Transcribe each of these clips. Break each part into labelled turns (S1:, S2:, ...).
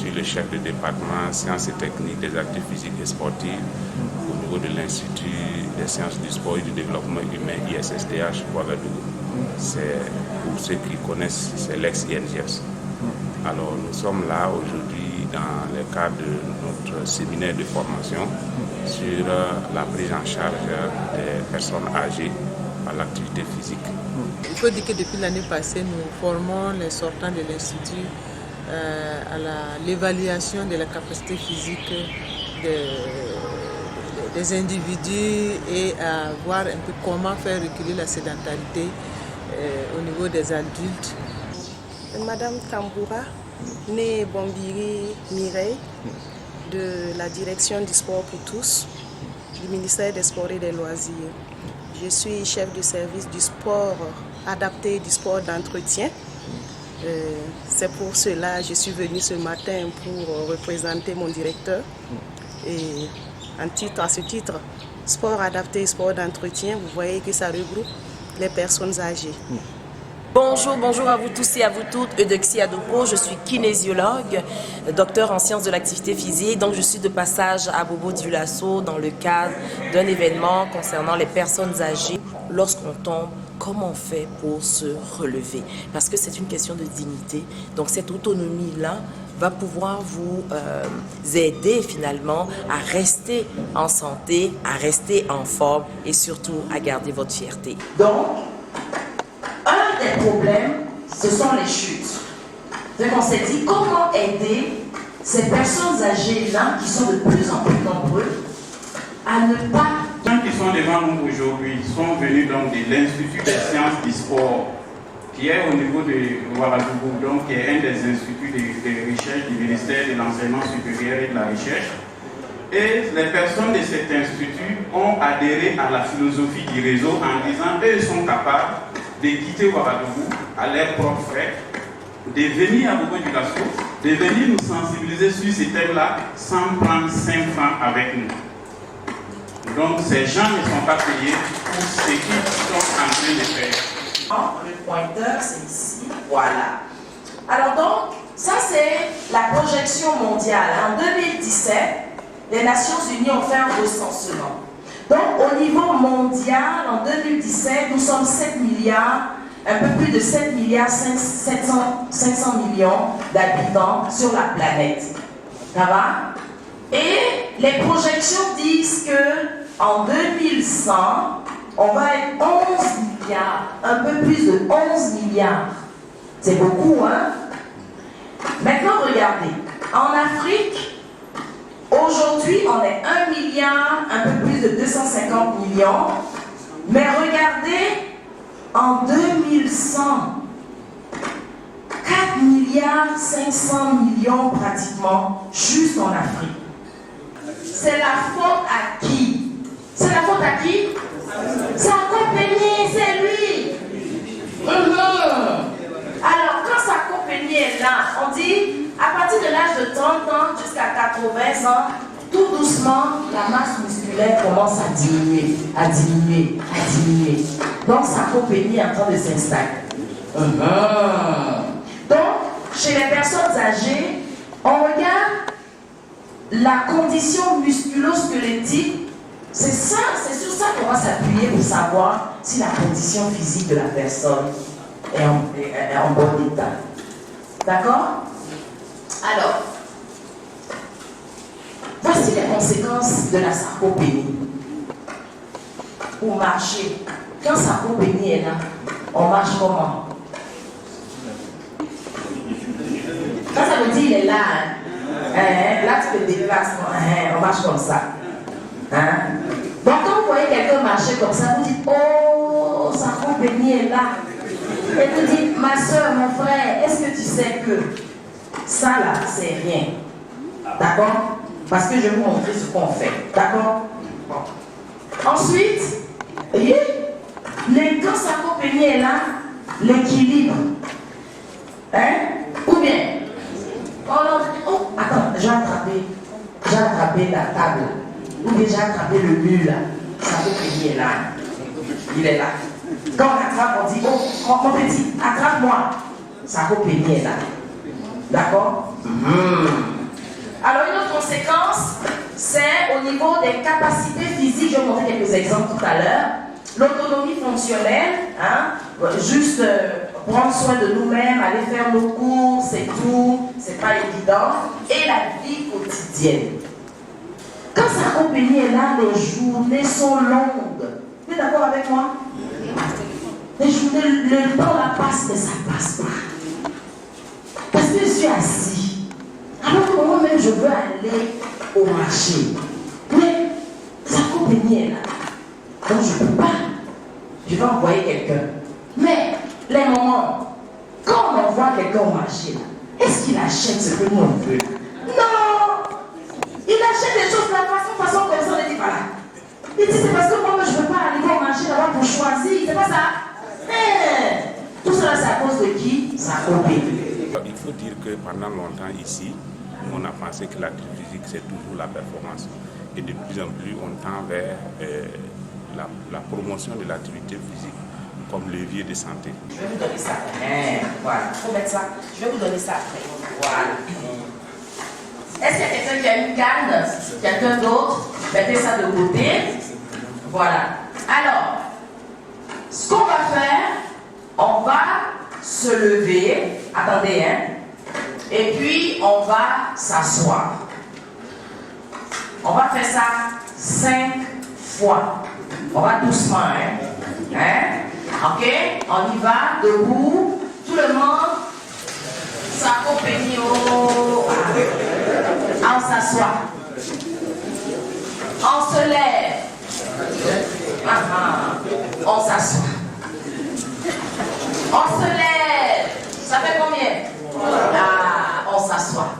S1: suis le chef de département sciences et techniques des actifs physiques et sportifs au niveau de l'Institut des sciences du sport et du développement humain ISSDH Ouagadougou. C'est, pour ceux qui connaissent, c'est l'ex-INGS. Alors nous sommes là aujourd'hui dans le cadre de notre séminaire de formation sur la prise en charge des personnes âgées par l'activité physique.
S2: Il faut dire que depuis l'année passée, nous formons les sortants de l'Institut à l'évaluation de la capacité physique des individus et à voir un peu comment faire reculer la sédentarité au niveau des adultes.
S3: Madame Tamboura, née Bombiri Mireille, de la direction du sport pour tous, du ministère des Sports et des Loisirs. Je suis chef de service du sport adapté, du sport d'entretien. C'est pour cela que je suis venue ce matin pour représenter mon directeur. Et à ce titre, sport adapté, sport d'entretien, vous voyez que ça regroupe les personnes âgées.
S4: Bonjour à vous tous et à vous toutes, Eudoxie Adoko, je suis kinésiologue, docteur en sciences de l'activité physique, donc je suis de passage à Bobo-Dioulasso dans le cadre d'un événement concernant les personnes âgées. Lorsqu'on tombe, comment on fait pour se relever? Parce que c'est une question de dignité, donc cette autonomie-là va pouvoir vous aider finalement à rester en santé, à rester en forme et surtout à garder votre fierté.
S5: Donc, un des problèmes, ce sont les chutes. Donc on s'est dit comment aider ces personnes âgées-là qui sont de plus en plus nombreux à ne pas...
S6: Les gens qui sont devant nous aujourd'hui sont venus donc de l'Institut des sciences du sport qui est au niveau de Ouagadougou, donc qui est un des instituts de recherche du ministère de l'Enseignement supérieur et de la Recherche. Et les personnes de cet institut ont adhéré à la philosophie du réseau en disant qu'eux sont capables de quitter Ouagadougou à leurs propres frais, de venir à Bobo-Dioulasso, de venir nous sensibiliser sur ces thèmes-là sans prendre 5 francs avec nous. Donc ces gens ne sont pas payés pour ce qu'ils sont en train de faire.
S5: Le pointeur, c'est ici, voilà. Alors donc, ça c'est la projection mondiale. En 2017, les Nations Unies ont fait un recensement. Donc, au niveau mondial, en 2017, nous sommes 7 milliards, un peu plus de 7 milliards 500 millions d'habitants sur la planète. Ça va? Et les projections disent que en 2100, on va être 11 milliards, un peu plus de 11 milliards. C'est beaucoup, hein? Maintenant, regardez. En Afrique, aujourd'hui, on est 1 milliard, un peu plus de 250 millions. Mais regardez, en 2100, 4 milliards 500 millions pratiquement, juste en Afrique. C'est la faute à qui? C'est la faute à qui? C'est à compagnie, c'est lui. Alors, quand sa compagnie est là, on dit, à partir de l'âge de 30 ans jusqu'à 80 ans, tout doucement, la masse musculaire commence à diminuer, à diminuer, à diminuer. Donc, sa compagnie est en train de s'installer. Donc, chez les personnes âgées, on regarde la condition musculo-squelettique. C'est ça, c'est sur ça qu'on va s'appuyer pour savoir si la condition physique de la personne est en bon état. D'accord? Alors, voici les conséquences de la sarcopénie. Pour marcher, quand sarcopénie est là, on marche comment? Quand ça veut dire il est là, là tu te déplaces, on marche comme ça. Donc quand vous voyez quelqu'un marcher comme ça, vous dites, oh, sarcopénie est là. Et vous dites, ma soeur, mon frère, est-ce que tu sais que ça là, c'est rien? D'accord? Parce que je vais vous montrer ce qu'on fait. D'accord? Bon. Ensuite, voyez, quand sarcopénie est là, l'équilibre. Ou bien, attends, j'ai attrapé la table. Ou bien j'ai attrapé le mur là. Sarcopénie est là. Il est là. Quand on attrape, on dit, oh, mon petit, attrape-moi. Sarcopénie est là. D'accord? conséquence, c'est au niveau des capacités physiques, je vais vous montrer quelques exemples tout à l'heure. L'autonomie fonctionnelle, hein, juste prendre soin de nous-mêmes, aller faire nos courses et tout, c'est pas évident. Et la vie quotidienne. Quand sa compagnie est là, les journées sont longues. Vous êtes d'accord avec moi? Les journées, le temps la passe, mais ça passe pas. Parce que je suis assis. Alors que moi-même, je veux aller au marché. Mais sa compagnie est là. Donc je ne peux pas. Je vais envoyer quelqu'un. Mais les moments, quand on envoie quelqu'un au marché, est-ce qu'il achète ce que nous on veut? Non! Il achète des choses de la façon personne ne dit pas là. Il dit c'est parce que moi je ne veux pas arriver au marché d'abord pour choisir. C'est pas ça. Tout cela c'est à cause de qui? Sa compagnie.
S1: Il faut dire que pendant longtemps ici, on a pensé que l'activité physique c'est toujours la performance. Et de plus en plus on tend vers la promotion de l'activité physique comme levier de santé.
S5: Je vais vous donner ça. Voilà, il faut mettre ça. Je vais vous donner ça après. Voilà. Est-ce qu'il y a quelqu'un qui a une canne? Quelqu'un d'autre? Mettez ça de côté. Voilà. Alors, ce qu'on va faire, on va se lever. Attendez, hein. Et puis, on va s'asseoir. On va faire ça 5 fois. On va doucement, hein? Ok? On y va, debout. Tout le monde s'accompagne au... On s'assoit. On se lève. On s'assoit. On se lève. Ça fait combien? On s'assoit.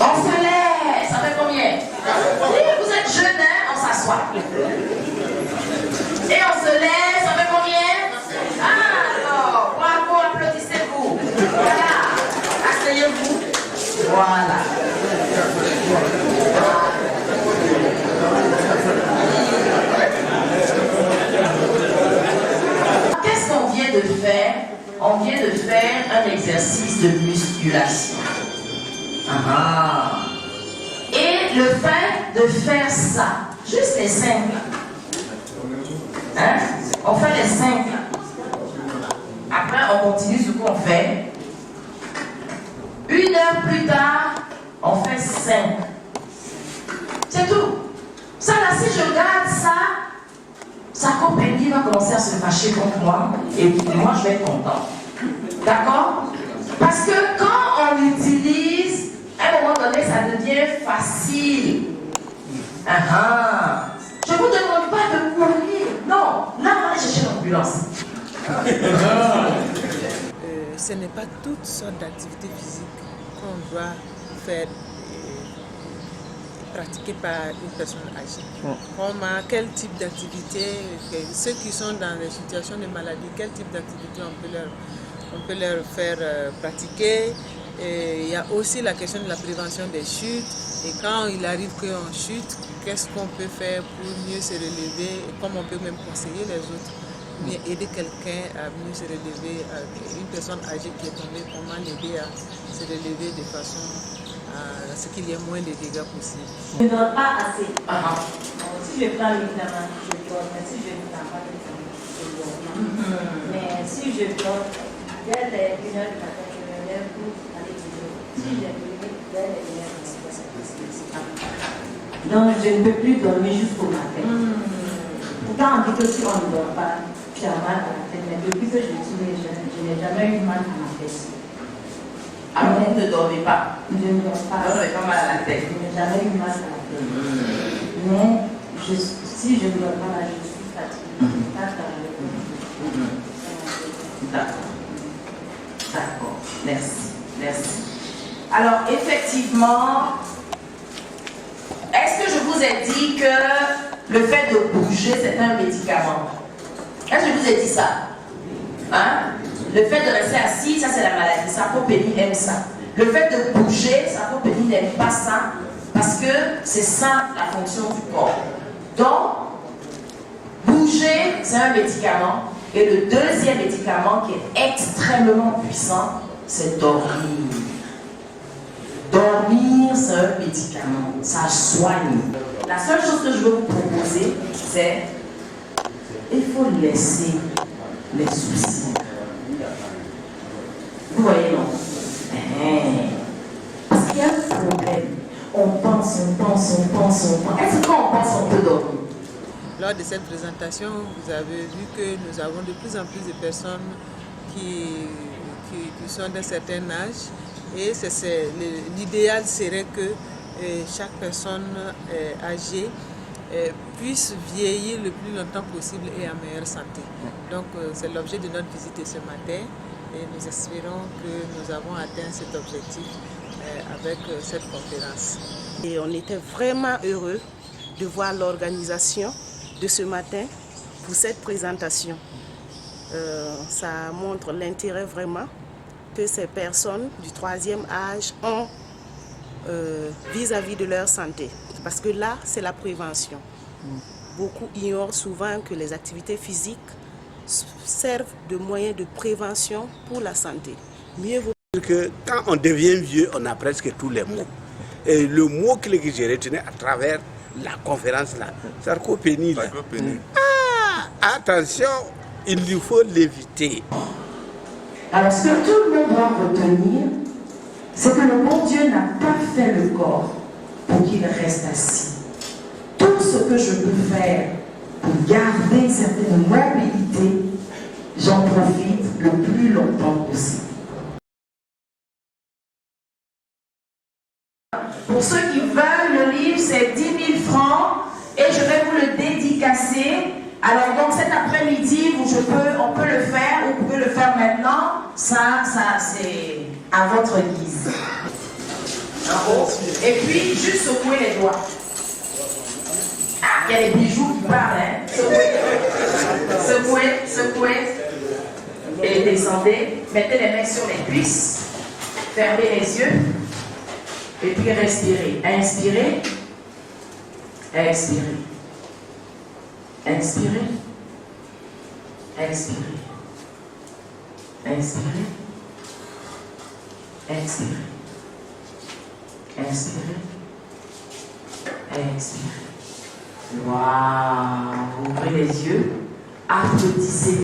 S5: On se lève. Ça fait combien? Oui, vous êtes jeune, hein? On s'assoit. Et on se lève, ça fait combien? Alors, bravo, applaudissez-vous. Voilà. Asseyez-vous. Voilà. Qu'est-ce qu'on vient de faire? On vient de faire un exercice de musculation. Et le fait de faire ça, juste les 5 hein? On fait les 5 après on continue ce qu'on fait. 1 heure plus tard, on fait 5. C'est tout. Ça là, si je garde ça, sa compagnie va commencer à se fâcher contre moi et moi je vais être content. D'accord? Parce que quand on l'utilise, à un moment donné, ça devient facile. Je ne vous demande pas de courir. Non, là, on va aller chercher l'ambulance.
S2: Ce n'est pas toutes sortes d'activités physiques qu'on doit faire pratiquer par une personne âgée. Comme quel type d'activité, ceux qui sont dans des situations de maladie, quel type d'activité on peut leur faire pratiquer. Et il y a aussi la question de la prévention des chutes. Et quand il arrive qu'on chute, qu'est-ce qu'on peut faire pour mieux se relever, et comme on peut même conseiller les autres, bien aider quelqu'un à mieux se relever, une personne âgée qui est tombée, comment l'aider à se relever de façon à ce qu'il y ait moins de dégâts possibles.
S7: Je ne dors pas assez. Si je prends l'évidemment, je dors, mais si je ne prends pas je dors. Mais si je dors, dès les 1 heure du matin, je me lève pour aller toujours. Si je me lève dès les 1 heure du matin, c'est pas grave. Donc je ne peux plus dormir jusqu'au matin. Pourtant, on dit que si on ne dort pas, tu as mal à la tête. Mais depuis que je suis jeune, je n'ai jamais eu mal à la tête.
S5: Alors vous ne dormez pas?
S7: Je ne dors pas.
S5: Vous n'avez pas mal à la tête?
S7: Je n'ai jamais eu mal à la tête. Mais si je ne dors pas, je suis fatiguée.
S5: D'accord. Merci. Merci. Alors, effectivement, est-ce que je vous ai dit que le fait de bouger, c'est un médicament? Est-ce que je vous ai dit ça? Hein? Le fait de rester assis, ça c'est la maladie. Sa compagnie aime ça. Le fait de bouger, sa compagnie n'aime pas ça parce que c'est ça la fonction du corps. Donc, bouger, c'est un médicament. Et le deuxième médicament qui est extrêmement puissant, c'est dormir. Dormir, c'est un médicament, ça soigne. La seule chose que je veux vous proposer, c'est il faut laisser les soucis. Vous voyez, non? Parce qu'il y a un problème. On pense. Est-ce que quand on pense, on peut dormir?
S2: Lors de cette présentation, vous avez vu que nous avons de plus en plus de personnes qui sont d'un certain âge. Et l'idéal serait que chaque personne âgée puisse vieillir le plus longtemps possible et en meilleure santé. Donc c'est l'objet de notre visite ce matin et nous espérons que nous avons atteint cet objectif avec cette conférence.
S3: Et on était vraiment heureux de voir l'organisation de ce matin pour cette présentation. Ça montre l'intérêt vraiment que ces personnes du 3e âge ont vis-à-vis de leur santé. Parce que là, c'est la prévention. Beaucoup ignorent souvent que les activités physiques servent de moyen de prévention pour la santé. Mieux vaut
S8: que quand on devient vieux, on a presque tous les mots. Et le mot que j'ai retenu à travers la conférence là, sarcopénie. Ah, attention, il lui faut l'éviter.
S5: Alors ce que tout le monde doit retenir, c'est que le bon Dieu n'a pas fait le corps pour qu'il reste assis. Tout ce que je peux faire pour garder une certaine mobilité, j'en profite le plus longtemps possible. Pour ceux qui veulent le livre, c'est 10 000 francs et je vais vous le dédicacer. Alors donc cet après-midi, on peut le faire, vous pouvez le faire maintenant. Ça c'est à votre guise. En haut. Et puis juste secouer les doigts. Il y a les bijoux qui parlent, hein. Secouez. Et descendez. Mettez les mains sur les cuisses. Fermez les yeux. Et puis respirez. Inspirez. Expirez. Inspirez. Expirez. Inspirez. Expirez. Inspirez. Expirez. Waouh! Ouvrez les yeux. Applaudissez.